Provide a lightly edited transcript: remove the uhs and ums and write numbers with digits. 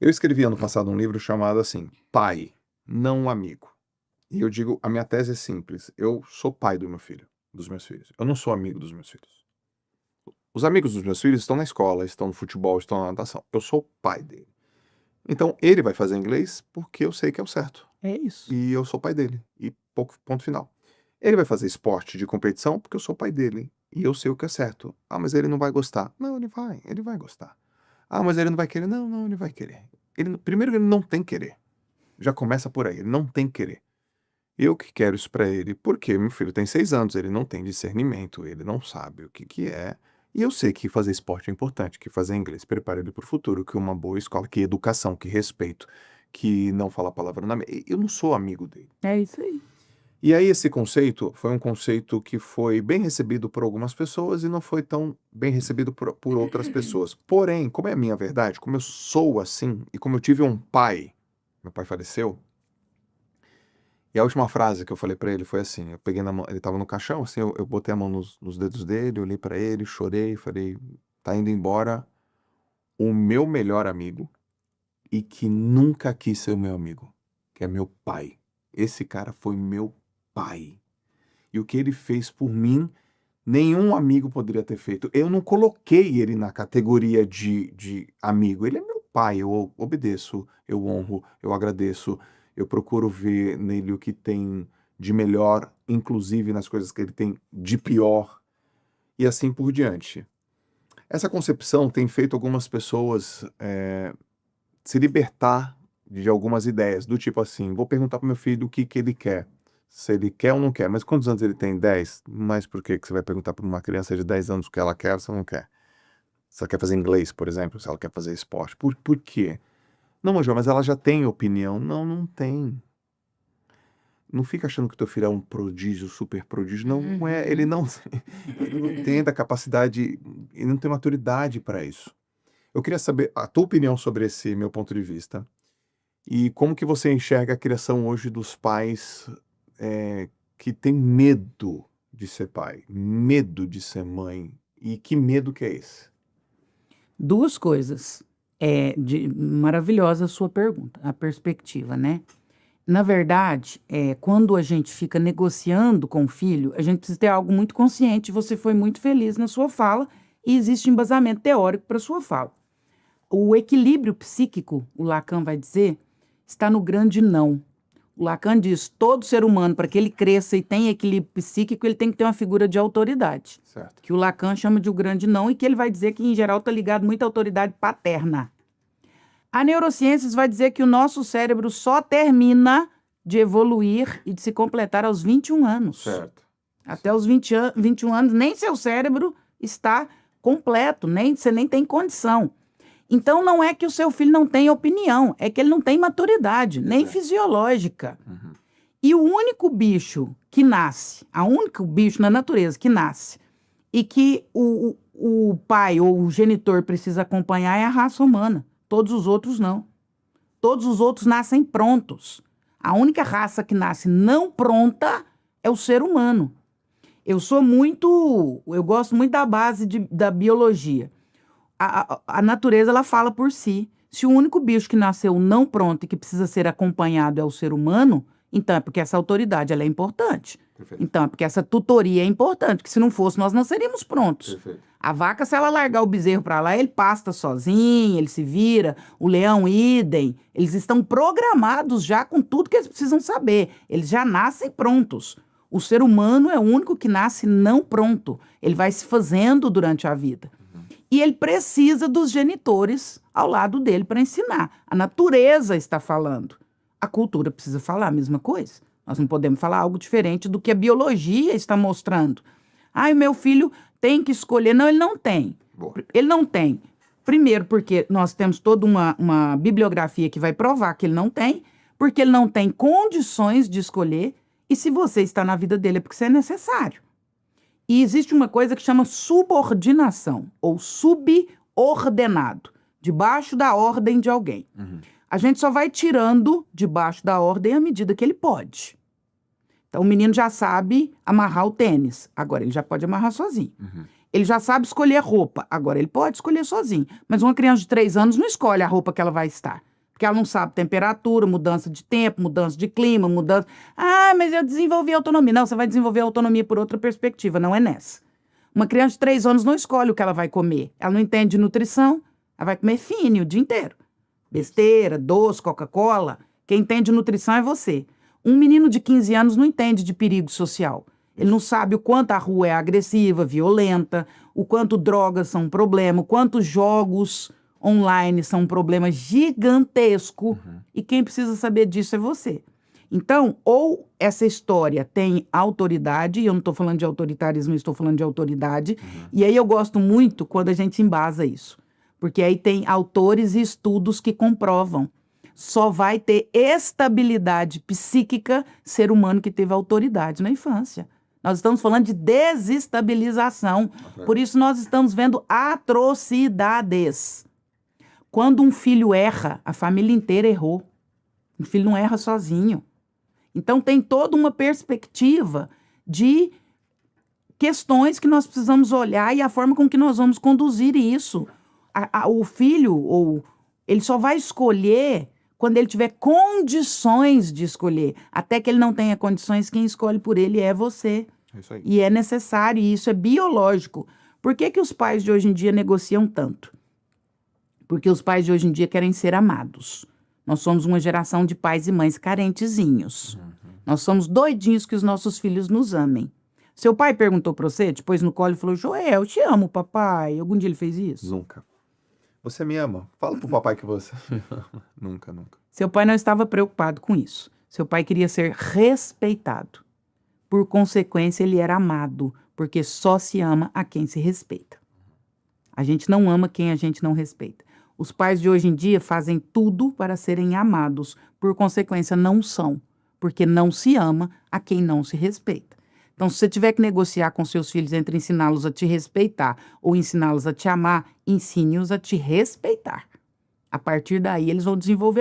Eu escrevi ano passado um livro chamado assim, Pai, não amigo. E eu digo, a minha tese é simples. Eu sou pai do meu filho, dos meus filhos. Eu não sou amigo dos meus filhos. Os amigos dos meus filhos estão na escola, estão no futebol, estão na natação. Eu sou o pai dele. Então, ele vai fazer inglês porque eu sei que é o certo. É isso. E eu sou pai dele. E ponto final. Ele vai fazer esporte de competição porque eu sou pai dele. E eu sei o que é certo. Ah, mas ele não vai gostar. Não, ele vai gostar. Ah, mas ele não vai querer. Não, não, ele vai querer. Primeiro, ele não tem querer. Já começa por aí, ele não tem querer. Eu que quero isso pra ele, porque meu filho tem 6 anos, ele não tem discernimento, ele não sabe o que que é. E eu sei que fazer esporte é importante, que fazer inglês prepara ele para o futuro, que uma boa escola, que educação, que respeito, que não fala palavra na mesa. Eu não sou amigo dele. É isso aí. E aí esse conceito foi um conceito que foi bem recebido por algumas pessoas e não foi tão bem recebido por outras pessoas. Porém, como é a minha verdade, como eu sou assim, e como eu tive um pai, meu pai faleceu, e a última frase que eu falei pra ele foi assim, eu peguei na mão, ele tava no caixão, assim, eu botei a mão nos dedos dele, olhei pra ele, chorei, falei, tá indo embora o meu melhor amigo e que nunca quis ser o meu amigo, que é meu pai. Esse cara foi meu pai. E o que ele fez por mim, nenhum amigo poderia ter feito. Eu não coloquei ele na categoria de amigo. Ele é meu pai, eu obedeço, eu honro, eu agradeço, eu procuro ver nele o que tem de melhor, inclusive nas coisas que ele tem de pior, e assim por diante. Essa concepção tem feito algumas pessoas se libertar de algumas ideias, do tipo assim, vou perguntar pro meu filho o que que ele quer. Se ele quer ou não quer. Mas quantos anos ele tem? 10? Mas por que que você vai perguntar para uma criança de 10 anos o que ela quer ou se ela não quer? Se ela quer fazer inglês, por exemplo, se ela quer fazer esporte. Por quê? Não, João, mas ela já tem opinião. Não, não tem. Não fica achando que o teu filho é um prodígio, super prodígio. Não é. Ele não, ele não tem a capacidade, ele não tem maturidade para isso. Eu queria saber a tua opinião sobre esse meu ponto de vista. E como que você enxerga a criação hoje dos pais que têm medo de ser pai, medo de ser mãe? E que medo que é esse? Duas coisas. Maravilhosa a sua pergunta, a perspectiva, né? Na verdade, quando a gente fica negociando com o filho, a gente precisa ter algo muito consciente. Você foi muito feliz na sua fala e existe embasamento teórico para a sua fala. O equilíbrio psíquico, o Lacan vai dizer, está no grande não. O Lacan diz, todo ser humano, para que ele cresça e tenha equilíbrio psíquico, ele tem que ter uma figura de autoridade. Certo. Que o Lacan chama de o grande não e que ele vai dizer que, em geral, está ligado muito à autoridade paterna. A neurociências vai dizer que o nosso cérebro só termina de evoluir e de se completar aos 21 anos. Certo. Até os 21 anos, nem seu cérebro está completo, você nem tem condição. Então, não é que o seu filho não tem opinião, é que ele não tem maturidade, nem fisiológica. E o único bicho que nasce, o único bicho na natureza que nasce, e que o pai ou o genitor precisa acompanhar é a raça humana. Todos os outros não. Todos os outros nascem prontos. A única raça que nasce não pronta é o ser humano. Eu gosto muito da base da biologia. A natureza, ela fala por si. Se o único bicho que nasceu não pronto e que precisa ser acompanhado é o ser humano, então é porque essa autoridade ela é importante. Perfeito. Então é porque essa tutoria é importante, porque se não fosse, nós não seríamos prontos. Perfeito. A vaca, se ela largar o bezerro para lá, ele pasta sozinho, ele se vira. O leão, idem. Eles estão programados já com tudo que eles precisam saber. Eles já nascem prontos. O ser humano é o único que nasce não pronto. Ele vai se fazendo durante a vida. E ele precisa dos genitores ao lado dele para ensinar. A natureza está falando. A cultura precisa falar a mesma coisa. Nós não podemos falar algo diferente do que a biologia está mostrando. O meu filho tem que escolher. Não, ele não tem. Boa. Ele não tem. Primeiro, porque nós temos toda uma bibliografia que vai provar que ele não tem, porque ele não tem condições de escolher, e se você está na vida dele é porque você é necessário. E existe uma coisa que chama subordinação, ou subordenado, debaixo da ordem de alguém. A gente só vai tirando debaixo da ordem à medida que ele pode. Então, o menino já sabe amarrar o tênis, agora ele já pode amarrar sozinho. Ele já sabe escolher roupa, agora ele pode escolher sozinho. Mas uma criança de 3 anos não escolhe a roupa que ela vai estar. Porque ela não sabe temperatura, mudança de tempo, mudança de clima, mudança... Ah, mas eu desenvolvi autonomia. Não, você vai desenvolver autonomia por outra perspectiva, não é nessa. Uma criança de 3 anos não escolhe o que ela vai comer. Ela não entende de nutrição, ela vai comer fine o dia inteiro. Besteira, doce, Coca-Cola. Quem entende de nutrição é você. Um menino de 15 anos não entende de perigo social. Ele não sabe o quanto a rua é agressiva, violenta, o quanto drogas são um problema, o quanto jogos online são um problema gigantesco. E quem precisa saber disso é você. Então, ou essa história tem autoridade, e eu não estou falando de autoritarismo, eu estou falando de autoridade, e aí eu gosto muito quando a gente embasa isso. Porque aí tem autores e estudos que comprovam. Só vai ter estabilidade psíquica ser humano que teve autoridade na infância. Nós estamos falando de desestabilização. Por isso nós estamos vendo atrocidades. Quando um filho erra, a família inteira errou. O filho não erra sozinho. Então tem toda uma perspectiva de questões que nós precisamos olhar e a forma com que nós vamos conduzir isso. O filho, ele só vai escolher quando ele tiver condições de escolher. Até que ele não tenha condições, quem escolhe por ele é você. É isso aí. E é necessário, e isso é biológico. Por que que os pais de hoje em dia negociam tanto? Porque os pais de hoje em dia querem ser amados. Nós somos uma geração de pais e mães carentezinhos. Nós somos doidinhos que os nossos filhos nos amem. Seu pai perguntou pra você, depois no colo, e falou, Joel, eu te amo, papai. Algum dia ele fez isso? Nunca. Você me ama? Fala pro papai que você me ama. Nunca, nunca. Seu pai não estava preocupado com isso. Seu pai queria ser respeitado. Por consequência, ele era amado, porque só se ama a quem se respeita. A gente não ama quem a gente não respeita. Os pais de hoje em dia fazem tudo para serem amados, por consequência, não são, porque não se ama a quem não se respeita. Então, se você tiver que negociar com seus filhos entre ensiná-los a te respeitar ou ensiná-los a te amar, ensine-os a te respeitar. A partir daí, eles vão desenvolver